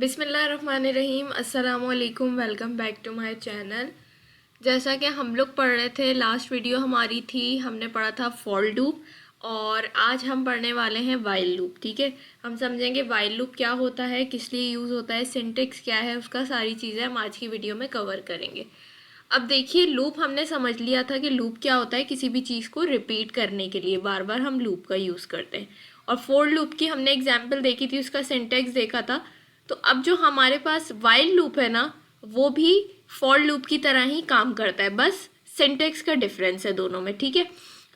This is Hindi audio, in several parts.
बिस्मिल्लाहिर्रहमानिर्रहीम अस्सलामुअलैकुम। Welcome back to my channel. जैसा कि हम लोग पढ़ रहे थे, लास्ट वीडियो हमारी थी, हमने पढ़ा था फॉर लूप और आज हम पढ़ने वाले हैं वाइल लूप। ठीक है, हम समझेंगे वाइल लूप क्या होता है, किस लिए यूज़ होता है, सिंटेक्स क्या है उसका, सारी चीज़ें हम आज की वीडियो में कवर करेंगे। अब देखिए, लूप हमने समझ लिया था कि लूप क्या होता है। किसी भी चीज़ को रिपीट करने के लिए बार बार हम लूप का यूज़ करते हैं। और फॉर लूप की हमने एग्जाम्पल देखी थी, उसका सिंटेक्स देखा था। तो अब जो हमारे पास वाइल लूप है ना, वो भी फॉर लूप की तरह ही काम करता है, बस सिंटेक्स का डिफरेंस है दोनों में। ठीक है,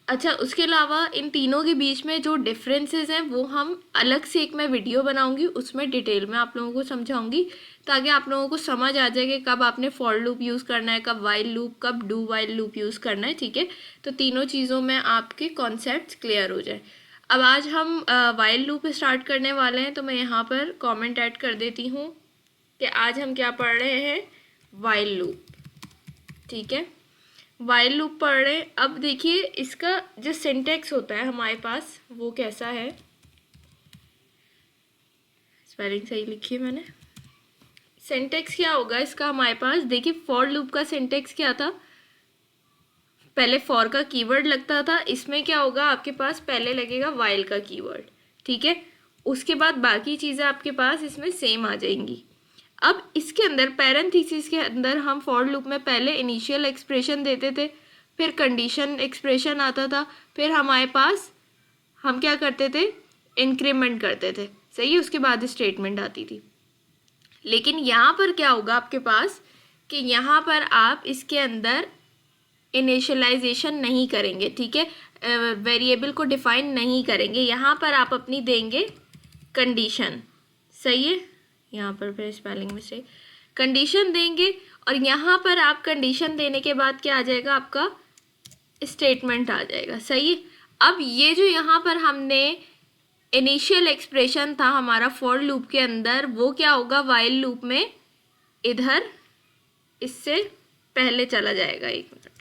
अच्छा, उसके अलावा इन तीनों के बीच में जो डिफरेंसेस हैं वो हम अलग से एक मैं वीडियो बनाऊंगी, उसमें डिटेल में आप लोगों को समझाऊंगी, ताकि आप लोगों को समझ आ जाए कि कब आपने फॉर लूप यूज़ करना है, कब वाइल लूप, कब डू वाइल लूप यूज़ करना है। ठीक है, तो तीनों चीज़ों में आपके कॉन्सेप्ट्स क्लियर हो जाए। अब आज हम वाइल लूप स्टार्ट करने वाले हैं, तो मैं यहाँ पर कमेंट ऐड कर देती हूँ कि आज हम क्या पढ़ रहे हैं, वाइल लूप। ठीक है, वाइल लूप पढ़ रहे हैं। अब देखिए, इसका जो सिंटेक्स होता है हमारे पास वो कैसा है। स्पेलिंग सही लिखी है मैंने। सिंटेक्स क्या होगा इसका हमारे पास, देखिए फॉर लूप का सिंटेक्स क्या था, पहले फॉर का कीवर्ड लगता था, इसमें क्या होगा आपके पास पहले लगेगा वाइल का कीवर्ड। ठीक है, उसके बाद बाकी चीज़ें आपके पास इसमें सेम आ जाएंगी। अब इसके अंदर पैरेंथेसिस के अंदर हम फॉर लूप में पहले इनिशियल एक्सप्रेशन देते थे, फिर कंडीशन एक्सप्रेशन आता था, फिर हमारे पास हम क्या करते थे, इंक्रीमेंट करते थे। सही है, उसके बाद स्टेटमेंट आती थी। लेकिन यहाँ पर क्या होगा आपके पास कि यहाँ पर आप इसके अंदर इनिशियलाइजेशन नहीं करेंगे। ठीक है, वेरिएबल को डिफाइन नहीं करेंगे, यहाँ पर आप अपनी देंगे कंडीशन। सही है, यहाँ पर फिर स्पेलिंग मिस्टेक, कंडीशन देंगे और यहाँ पर आप कंडीशन देने के बाद क्या आ जाएगा, आपका स्टेटमेंट आ जाएगा। सही है, अब ये जो यहाँ पर हमने इनिशियल एक्सप्रेशन था हमारा फॉर लूप के अंदर, वो क्या होगा वाइल लूप में इधर इससे पहले चला जाएगा। एक मिनट,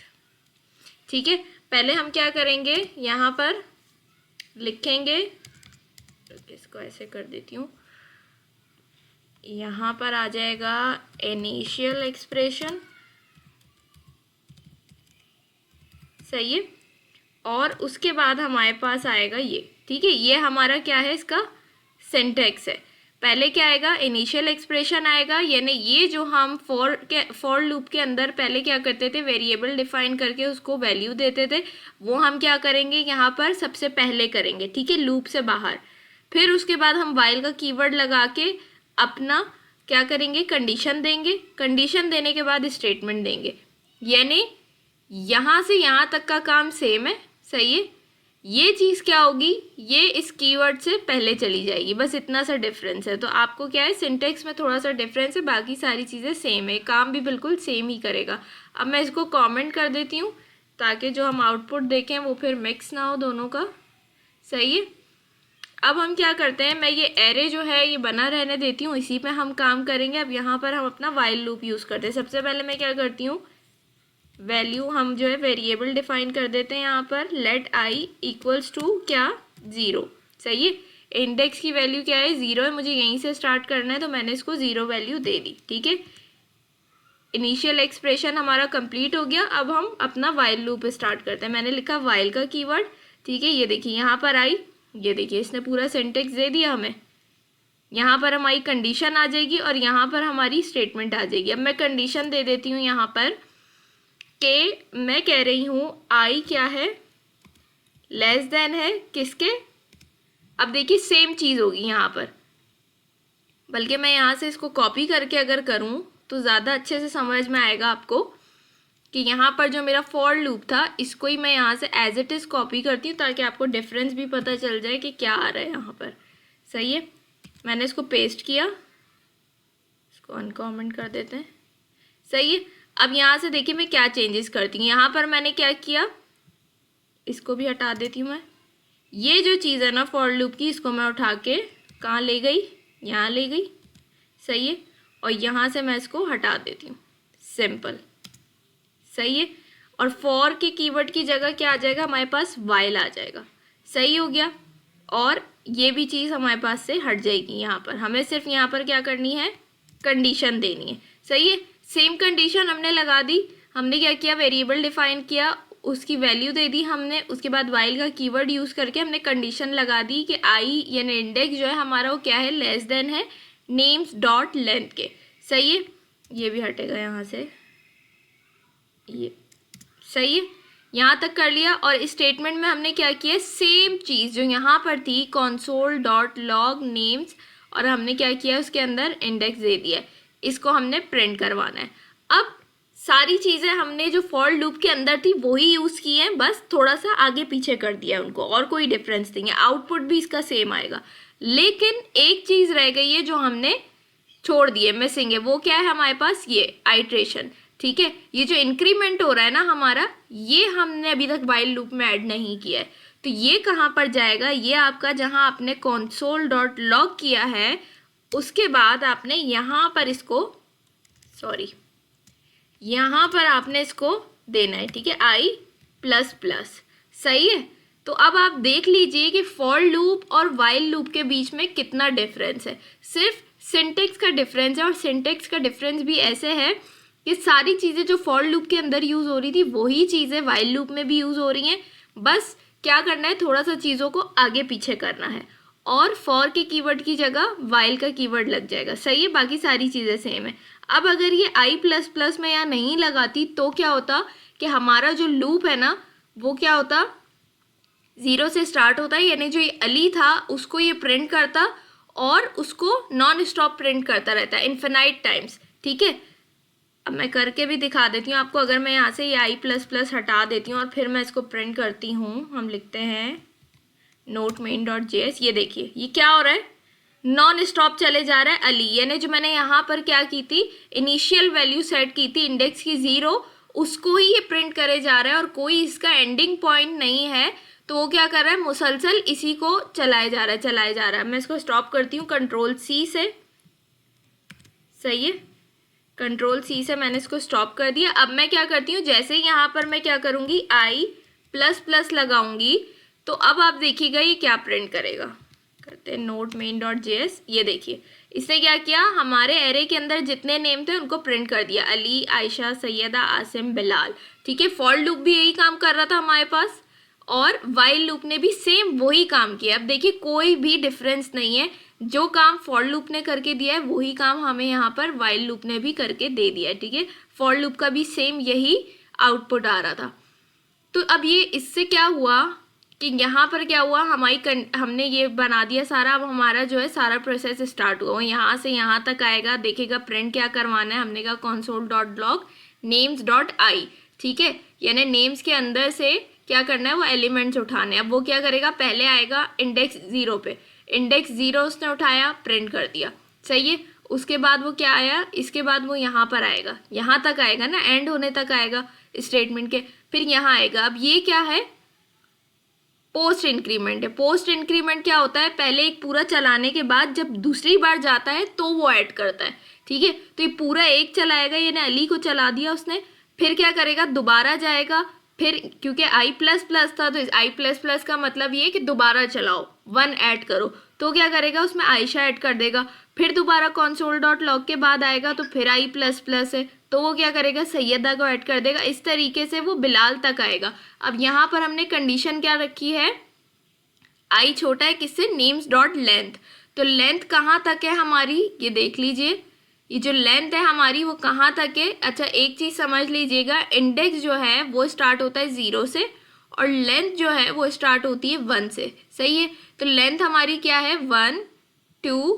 ठीक है, पहले हम क्या करेंगे, यहाँ पर लिखेंगे, इसको ऐसे कर देती हूँ, यहाँ पर आ जाएगा इनिशियल एक्सप्रेशन। सही है, और उसके बाद हमारे पास आएगा ये। ठीक है, ये हमारा क्या है, इसका सिंटेक्स है। पहले क्या आएगा, इनिशियल एक्सप्रेशन आएगा, यानी ये जो हम फॉर लूप के अंदर पहले क्या करते थे, वेरिएबल डिफाइन करके उसको वैल्यू देते थे, वो हम क्या करेंगे यहाँ पर सबसे पहले करेंगे। ठीक है, लूप से बाहर। फिर उसके बाद हम वाइल का कीवर्ड लगा के अपना क्या करेंगे, कंडीशन देंगे, कंडीशन देने के बाद स्टेटमेंट देंगे, यानी यहाँ से यहाँ तक का काम सेम है। सही है, ये चीज़ क्या होगी, ये इस कीवर्ड से पहले चली जाएगी, बस इतना सा डिफरेंस है। तो आपको क्या है, सिंटेक्स में थोड़ा सा डिफरेंस है, बाकी सारी चीज़ें सेम है, काम भी बिल्कुल सेम ही करेगा। अब मैं इसको कमेंट कर देती हूँ ताकि जो हम आउटपुट देखें वो फिर मिक्स ना हो दोनों का। सही है, अब हम क्या करते हैं, मैं ये एरे जो है ये बना रहने देती हूँ, इसी पे हम काम करेंगे। अब यहाँ पर हम अपना वाइल लूप यूज़ करते हैं। सबसे पहले मैं क्या करती हूँ, वैल्यू हम जो है वेरिएबल डिफाइन कर देते हैं यहाँ पर, लेट आई इक्वल्स टू क्या, 0। सही है, इंडेक्स की वैल्यू क्या है, 0 है, मुझे यहीं से स्टार्ट करना है, तो मैंने इसको 0 वैल्यू दे दी। ठीक है, इनिशियल एक्सप्रेशन हमारा कंप्लीट हो गया। अब हम अपना वाइल लूप स्टार्ट करते हैं। मैंने लिखा वाइल का कीवर्ड। ठीक है, ये देखिए यहाँ पर आई, ये देखिए इसने पूरा सिंटेक्स दे दिया हमें। यहाँ पर हमारी कंडीशन आ जाएगी और यहाँ पर हमारी स्टेटमेंट आ जाएगी। अब मैं कंडीशन दे देती हूँ यहाँ पर कि मैं कह रही हूँ आई क्या है, लेस देन है किसके। अब देखिए सेम चीज़ होगी यहाँ पर, बल्कि मैं यहाँ से इसको कॉपी करके अगर करूँ तो ज़्यादा अच्छे से समझ में आएगा आपको कि यहाँ पर जो मेरा फॉर लूप था इसको ही मैं यहाँ से एज इट इज़ कॉपी करती हूँ, ताकि आपको डिफरेंस भी पता चल जाए कि क्या आ रहा है यहाँ पर। सही है, मैंने इसको पेस्ट किया, इसको अनकॉमेंट कर देते हैं। सही है, अब यहाँ से देखिए मैं क्या चेंजेस करती हूँ। यहाँ पर मैंने क्या किया, इसको भी हटा देती हूँ मैं। ये जो चीज़ है ना फॉर लूप की, इसको मैं उठा के कहाँ ले गई, यहाँ ले गई। सही है, और यहाँ से मैं इसको हटा देती हूँ, सिंपल। सही है, और फॉर के कीवर्ड की जगह क्या आ जाएगा हमारे पास, वाइल आ जाएगा। सही हो गया, और ये भी चीज़ हमारे पास से हट जाएगी। यहाँ पर हमें सिर्फ यहाँ पर क्या करनी है, कंडीशन देनी है। सही है, सेम कंडीशन हमने लगा दी। हमने क्या किया, वेरिएबल डिफाइन किया, उसकी वैल्यू दे दी हमने, उसके बाद वाइल का कीवर्ड यूज़ करके हमने कंडीशन लगा दी कि आई यानी इंडेक्स जो है हमारा वो क्या है, लेस देन है नेम्स डॉट लेंथ के। सही है, ये भी हटेगा यहाँ से, ये सही है, यहाँ तक कर लिया। और इस स्टेटमेंट में हमने क्या किया, सेम चीज़ जो यहाँ पर थी console डॉट लॉग नेम्स, और हमने क्या किया उसके अंदर इंडेक्स दे दिया, इसको हमने प्रिंट करवाना है। अब सारी चीज़ें हमने जो फॉर लूप के अंदर थी वही यूज़ की हैं, बस थोड़ा सा आगे पीछे कर दिया उनको, और कोई डिफरेंस नहीं है। आउटपुट भी इसका सेम आएगा, लेकिन एक चीज़ रह गई है जो हमने छोड़ दी है, मिसिंग है। वो क्या है हमारे पास, ये आइट्रेशन। ठीक है, ये जो इंक्रीमेंट हो रहा है ना हमारा, ये हमने अभी तक वाइल लूप में ऐड नहीं किया है। तो ये कहाँ पर जाएगा, ये आपका जहाँ आपने console डॉट लॉग किया है उसके बाद आपने यहाँ पर इसको, सॉरी, यहाँ पर आपने इसको देना है। ठीक है, आई प्लस प्लस। सही है, तो अब आप देख लीजिए कि फॉर लूप और वाइल लूप के बीच में कितना डिफरेंस है। सिर्फ सिंटेक्स का डिफरेंस है, और सिंटेक्स का डिफरेंस भी ऐसे है कि सारी चीज़ें जो फॉर लूप के अंदर यूज़ हो रही थी वही चीज़ें वाइल लूप में भी यूज़ हो रही हैं। बस क्या करना है, थोड़ा सा चीज़ों को आगे पीछे करना है, और फॉर के कीवर्ड की जगह वाइल का कीवर्ड लग जाएगा। सही है, बाकी सारी चीज़ें सेम है। अब अगर ये आई प्लस प्लस में यहाँ नहीं लगाती तो क्या होता कि हमारा जो लूप है ना वो क्या होता, 0 से स्टार्ट होता है, यानी जो ये अली था उसको ये प्रिंट करता और उसको नॉन स्टॉप प्रिंट करता रहता है इन्फिनाइट टाइम्स। ठीक है, अब मैं करके भी दिखा देती हूँ आपको। अगर मैं यहाँ से ये आई प्लस प्लस हटा देती हूँ और फिर मैं इसको प्रिंट करती हूँ, हम लिखते हैं नोट मेन डॉट जेएस, ये देखिए ये क्या हो रहा है, नॉन स्टॉप चले जा रहा है अली, यानी जो मैंने यहाँ पर क्या की थी, इनिशियल वैल्यू सेट की थी इंडेक्स की 0, उसको ही ये प्रिंट करे जा रहा है, और कोई इसका एंडिंग पॉइंट नहीं है। तो वो क्या कर रहा है, मुसलसल इसी को चलाया जा रहा है, चलाया जा रहा है। मैं इसको स्टॉप करती हूँ कंट्रोल सी से। सही है, कंट्रोल सी से मैंने इसको स्टॉप कर दिया। अब मैं क्या करती हूँ, जैसे ही यहाँ पर मैं क्या करूँगी, आई प्लस प्लस लगाऊंगी, तो अब आप देखिएगा ये क्या प्रिंट करेगा। करते हैं नोट मेन डॉट जेएस, ये देखिए इसने क्या किया, हमारे एरे के अंदर जितने नेम थे उनको प्रिंट कर दिया, अली, आयशा, सैयदा, आसिम, बिलाल। ठीक है, फॉर लूप भी यही काम कर रहा था हमारे पास, और वाइल लूप ने भी सेम वही काम किया। अब देखिए कोई भी डिफरेंस नहीं है, जो काम फॉर लूप ने करके दिया है वही काम हमें यहाँ पर वाइल लूप ने भी करके दे दिया है। ठीक है, फॉर लूप का भी सेम यही आउटपुट आ रहा था। तो अब ये इससे क्या हुआ कि यहाँ पर क्या हुआ, हमने ये बना दिया सारा। अब हमारा जो है सारा प्रोसेस स्टार्ट हुआ, यहाँ से यहाँ तक आएगा, देखेगा प्रिंट क्या करवाना है। हमने कहा console dot log names dot I. ठीक है, यानी नेम्स के अंदर से क्या करना है, वो एलिमेंट्स उठाने हैं। अब वो क्या करेगा, पहले आएगा इंडेक्स 0 पे, इंडेक्स 0 उसने उठाया, प्रिंट कर दिया। सही है, उसके बाद वो क्या आया, इसके बाद वो यहाँ पर आएगा, यहाँ तक आएगा ना, एंड होने तक आएगा स्टेटमेंट के, फिर यहाँ आएगा। अब ये क्या है, पोस्ट इंक्रीमेंट है। पोस्ट इंक्रीमेंट क्या होता है, पहले एक पूरा चलाने के बाद जब दूसरी बार जाता है तो वो ऐड करता है। ठीक है, तो ये पूरा एक चलाएगा, यानी अली को चला दिया उसने, फिर क्या करेगा, दोबारा जाएगा, फिर क्योंकि आई प्लस प्लस था तो आई प्लस प्लस का मतलब ये कि दोबारा चलाओ, 1 ऐड करो, तो क्या करेगा उसमें आयशा ऐड कर देगा। फिर दोबारा console डॉट लॉग के बाद आएगा तो फिर आई प्लस प्लस है, तो वो क्या करेगा, सैयदा को ऐड कर देगा। इस तरीके से वो बिलाल तक आएगा। अब यहाँ पर हमने कंडीशन क्या रखी है, आई छोटा है किससे, नेम्स डॉट लेंथ। तो लेंथ कहाँ तक है हमारी, ये देख लीजिए, ये जो लेंथ है हमारी वो कहाँ तक है। अच्छा एक चीज़ समझ लीजिएगा, इंडेक्स जो है वो स्टार्ट होता है 0 से, और लेंथ जो है वो स्टार्ट होती है 1 से। सही है, तो लेंथ हमारी क्या है, 1 2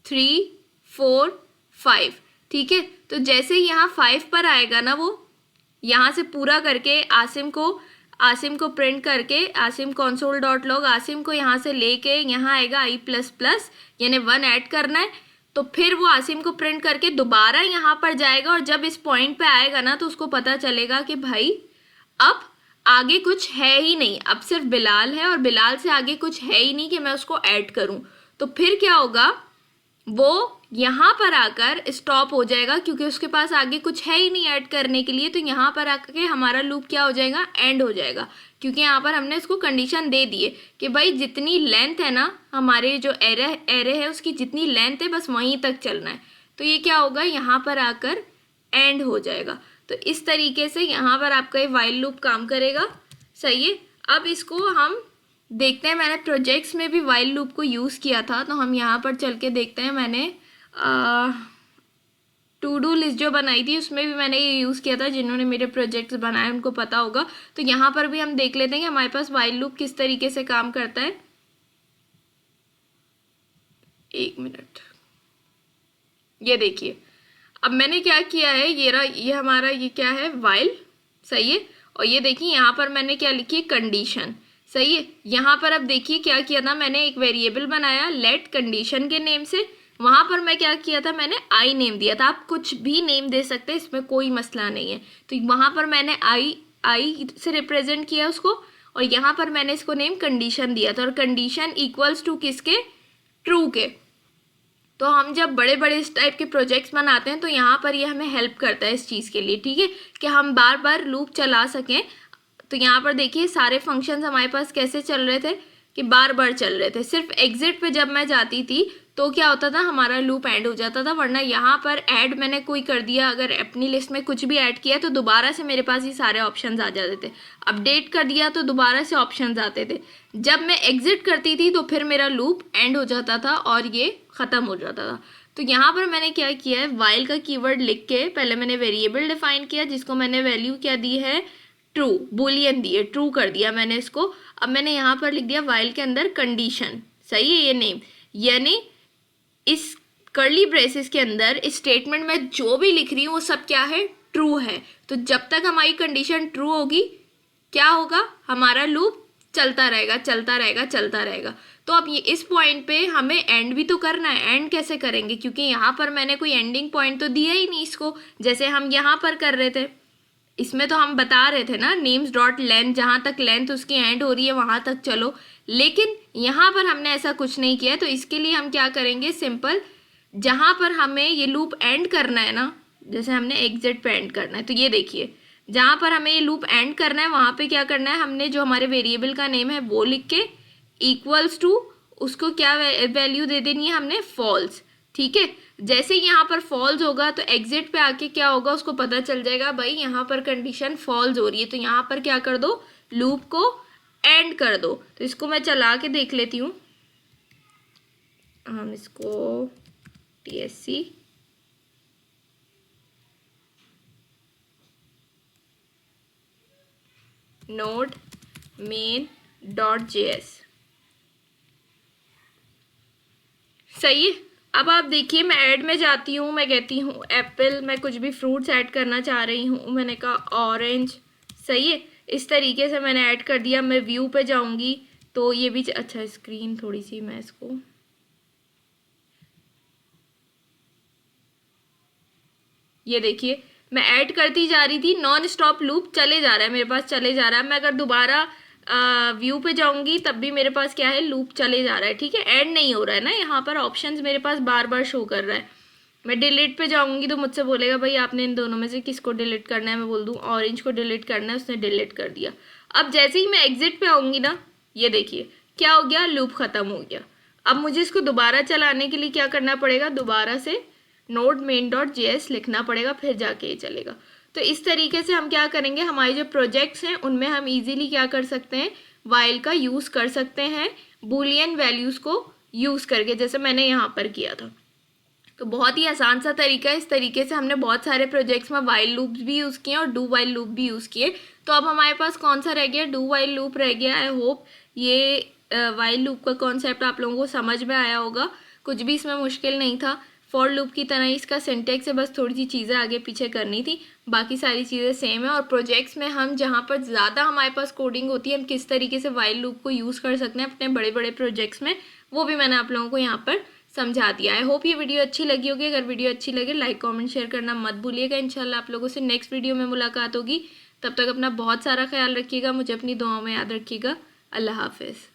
3 4 5। ठीक है, तो जैसे यहाँ 5 पर आएगा ना, वो यहाँ से पूरा करके आसिम को प्रिंट करके, Asim console dot log Asim को यहाँ से लेके यहाँ आएगा आई प्लस प्लस, यानी 1 ऐड करना है, तो फिर वो आसिम को प्रिंट करके दोबारा यहाँ पर जाएगा, और जब इस पॉइंट पे आएगा ना तो उसको पता चलेगा कि भाई अब आगे कुछ है ही नहीं, अब सिर्फ बिलाल है और बिलाल से आगे कुछ है ही नहीं कि मैं उसको ऐड करूँ। तो फिर क्या होगा, वो यहाँ पर आकर स्टॉप हो जाएगा क्योंकि उसके पास आगे कुछ है ही नहीं ऐड करने के लिए। तो यहाँ पर आकर के हमारा लूप क्या हो जाएगा, एंड हो जाएगा, क्योंकि यहाँ पर हमने इसको कंडीशन दे दी है कि भाई जितनी लेंथ है ना, हमारे जो एरे है उसकी जितनी लेंथ है बस वहीं तक चलना है। तो ये क्या होगा, यहाँ पर आकर एंड हो जाएगा। तो इस तरीके से यहाँ पर आपका ये वाइल लूप काम करेगा। सही है। अब इसको हम देखते हैं, मैंने प्रोजेक्ट्स में भी वाइल लूप को यूज़ किया था, तो हम यहाँ पर चल के देखते हैं। मैंने टू डू लिस्ट जो बनाई थी उसमें भी मैंने ये यूज़ किया था, जिन्होंने मेरे प्रोजेक्ट्स बनाए उनको पता होगा। तो यहाँ पर भी हम देख लेते हैं कि हमारे पास वाइल लूप किस तरीके से काम करता है। एक मिनट, ये देखिए अब मैंने क्या किया है, ये हमारा ये क्या है, वाइल। सही है। और ये देखिए यहाँ पर मैंने क्या लिखी है, कंडीशन। सही है। यहाँ पर अब देखिए क्या किया था, मैंने एक वेरिएबल बनाया लेट कंडीशन के नेम से। वहाँ पर मैं क्या किया था, मैंने आई नेम दिया था। आप कुछ भी नेम दे सकते हैं, इसमें कोई मसला नहीं है। तो वहाँ पर मैंने आई से रिप्रेजेंट किया उसको, और यहाँ पर मैंने इसको नेम कंडीशन दिया था। और कंडीशन इक्वल्स टू किसके, ट्रू के। तो हम जब बड़े बड़े इस टाइप के प्रोजेक्ट्स बनाते हैं तो यहाँ पर ये हमें हेल्प करता है इस चीज़ के लिए, ठीक है, कि हम बार बार लूप चला सकें। तो यहाँ पर देखिए सारे फंक्शंस हमारे पास कैसे चल रहे थे कि बार बार चल रहे थे। सिर्फ एग्जिट पे जब मैं जाती थी तो क्या होता था, हमारा लूप एंड हो जाता था। वरना यहाँ पर ऐड मैंने कोई कर दिया, अगर अपनी लिस्ट में कुछ भी ऐड किया तो दोबारा से मेरे पास ये सारे ऑप्शंस आ जाते थे। अपडेट कर दिया तो दोबारा से ऑप्शंस आते थे। जब मैं एग्जिट करती थी तो फिर मेरा लूप एंड हो जाता था और ये ख़त्म हो जाता था। तो यहाँ पर मैंने क्या किया है, वाइल का कीवर्ड लिख के पहले मैंने वेरिएबल डिफाइन किया, जिसको मैंने वैल्यू क्या दी है, ट्रू, बुलियन दी है, ट्रू कर दिया मैंने इसको। अब मैंने यहाँ पर लिख दिया वाइल के अंदर कंडीशन। सही है, ये नेम, यानी इस कर्ली ब्रेसेस के अंदर इस स्टेटमेंट में जो भी लिख रही हूँ वो सब क्या है, ट्रू है। तो जब तक हमारी कंडीशन ट्रू होगी क्या होगा, हमारा लूप चलता रहेगा चलता रहेगा चलता रहेगा। तो अब ये इस पॉइंट पे हमें एंड भी तो करना है। एंड कैसे करेंगे, क्योंकि यहाँ पर मैंने कोई एंडिंग पॉइंट तो दिया ही नहीं इसको, जैसे हम यहाँ पर कर रहे थे। इसमें तो हम बता रहे थे ना, नेम्स डॉट लेंथ, जहाँ तक लेंथ उसकी एंड हो रही है वहाँ तक चलो। लेकिन यहाँ पर हमने ऐसा कुछ नहीं किया। तो इसके लिए हम क्या करेंगे, सिंपल, जहाँ पर हमें ये लूप एंड करना है ना, जैसे हमने एग्जिट पे एंड करना है, तो ये देखिए जहाँ पर हमें ये लूप एंड करना है वहाँ पे क्या करना है, हमने जो हमारे वेरिएबल का नेम है वो लिख के इक्वल्स टू उसको क्या वैल्यू दे देनी है हमने, फॉल्स। ठीक है। जैसे ही यहाँ पर फॉल्स होगा तो एग्जिट पे आके क्या होगा, उसको पता चल जाएगा भाई यहाँ पर कंडीशन फॉल्स हो रही है। तो यहाँ पर क्या कर दो, लूप को एंड कर दो। तो इसको मैं चला के देख लेती हूँ। हम इसको TSC नोड मेन .js। सही है। अब आप देखिए मैं ऐड में जाती हूँ, मैं कहती हूँ एप्पल, मैं कुछ भी फ्रूट्स ऐड करना चाह रही हूँ, मैंने कहा ऑरेंज। सही है। इस तरीके से मैंने ऐड कर दिया। मैं व्यू पे जाऊँगी तो ये भी अच्छा, स्क्रीन थोड़ी सी मैं इसको, ये देखिए मैं ऐड करती जा रही थी, नॉन स्टॉप लूप चले जा रहा है मेरे पास, चले जा रहा है। मैं अगर दोबारा व्यू पे जाऊंगी तब भी मेरे पास क्या है, लूप चले जा रहा है। ठीक है, ऐड नहीं हो रहा है ना, यहाँ पर ऑप्शंस मेरे पास बार बार शो कर रहा है। मैं डिलीट पे जाऊंगी तो मुझसे बोलेगा भाई आपने इन दोनों में से किसको डिलीट करना है। मैं बोल दूँ ऑरेंज को डिलीट करना है, उसने डिलीट कर दिया। अब जैसे ही मैं एग्जिट पे आऊँगी ना, ये देखिए क्या हो गया, लूप ख़त्म हो गया। अब मुझे इसको दोबारा चलाने के लिए क्या करना पड़ेगा, दोबारा से नोड मेन .js लिखना पड़ेगा, फिर जाके ये चलेगा। तो इस तरीके से हम क्या करेंगे, हमारे जो प्रोजेक्ट्स हैं उनमें हम इजीली क्या कर सकते हैं, वाइल का यूज़ कर सकते हैं, बूलियन वैल्यूज़ को यूज़ करके, जैसे मैंने यहाँ पर किया था। तो बहुत ही आसान सा तरीका है। इस तरीके से हमने बहुत सारे प्रोजेक्ट्स में वाइल लूप्स भी यूज़ किए और डू वाइल लूप भी यूज़ किए। तो अब हमारे पास कौन सा रह गया, डू वाइल लूप रह गया। आई होप ये वाइल लूप का कॉन्सेप्ट आप लोगों को समझ में आया होगा, कुछ भी इसमें मुश्किल नहीं था। फॉर लूप की तरह ही इसका सिंटेक्स से बस थोड़ी सी चीज़ें आगे पीछे करनी थी, बाकी सारी चीज़ें सेम है। और प्रोजेक्ट्स में हम जहाँ पर ज़्यादा हमारे पास कोडिंग होती है, हम किस तरीके से वाइल लूप को यूज़ कर सकते हैं अपने बड़े बड़े प्रोजेक्ट्स में, वो भी मैंने आप लोगों को यहाँ पर समझा दिया। आई होप ये वीडियो अच्छी लगी होगी। अगर वीडियो अच्छी लगे लाइक कमेंट शेयर करना मत भूलिएगा। इंशाल्लाह आप लोगों से नेक्स्ट वीडियो में मुलाकात होगी। तब तक अपना बहुत सारा ख्याल रखिएगा, मुझे अपनी दुआओं में याद रखिएगा। अल्लाह हाफिज़।